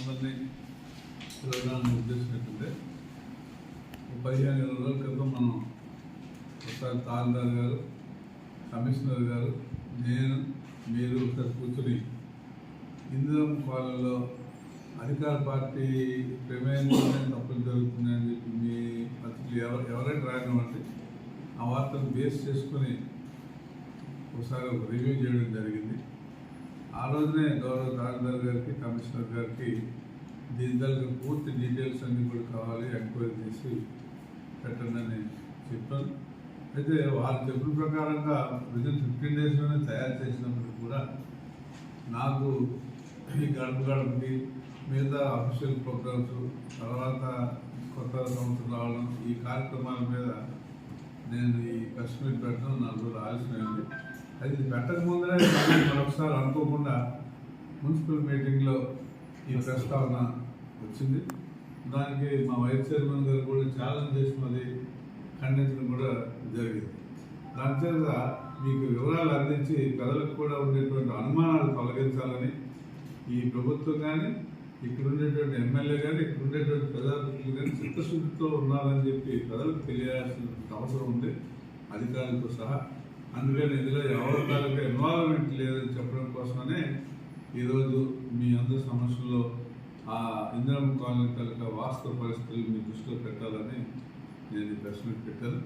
అందరినీ తిరగడానికి ఉద్దేశం ఏంటంటే 15-20 రోజుల క్రితం మనం ఒకసారి తహసీల్దార్ గారు, కమిషనర్ గారు, నేను, మీరు ఒకసారి కూర్చొని ఇందిరమ్మ కాలనీలో అధికార పార్టీ ప్రమేయంలోనే తప్పులు జరుగుతున్నాయని చెప్పి మీ పత్రికలు ఎవరైనా రాయనివ్వండి, ఆ వార్తను బేస్ చేసుకొని ఒకసారి ఒక రివ్యూ చేయడం జరిగింది. ఆ రోజునే గౌరవ తహసీల్దార్ గారికి, కమిషనర్ గారికి దీని దగ్గర పూర్తి డీటెయిల్స్ అన్నీ కూడా కావాలి, ఎంక్వైరీ చేసి పెట్టండి అని చెప్పాను. అయితే వాళ్ళు చెప్పిన ప్రకారంగా విదిన్ 15 డేస్లోనే తయారు చేసినప్పుడు కూడా నాకు ఈ గడపకి మిగతా అఫీషియల్ ప్రోగ్రామ్స్, తర్వాత కొత్త సంవత్సరం రావడం, ఈ కార్యక్రమాల మీద నేను ఈ ప్రెస్ మీట్ పెట్టడం నాకు ఆలస్యమైంది. అది ఇది పెట్టకముందరే మరొకసారి అనుకోకుండా మున్సిపల్ మీటింగ్లో ఈ ప్రస్తావన వచ్చింది. దానికి మా వైస్ చైర్మన్ గారు కూడా ఛాలెంజ్ చేసి మరి ఖండించడం కూడా జరిగింది. దాని చేత మీకు వివరాలు అందించి ప్రజలకు కూడా ఉండేటువంటి అనుమానాలు తొలగించాలని ఈ ప్రభుత్వం కానీ, ఇక్కడ ఉండేటువంటి ఎమ్మెల్యే కానీ, ఇక్కడ ఉండేటువంటి ప్రజాప్రతినిధులు కానీ చిత్తశుద్ధితో ఉన్నారని చెప్పి ప్రజలకు తెలియాల్సిన అవసరం ఉంది, అధికారులతో సహా. అందుకని ఇందులో ఎవరి తాలూకా ఇన్వాల్వ్మెంట్ లేదని చెప్పడం కోసమనే ఈరోజు మీ అందరి సమస్యల్లో ఆ ఇందిరమ్మ కాలనీ తాలూకా వాస్తవ పరిస్థితులు మీ దృష్టిలో పెట్టాలని నేను ఈ ప్రెస్ మీట్ పెట్టాను.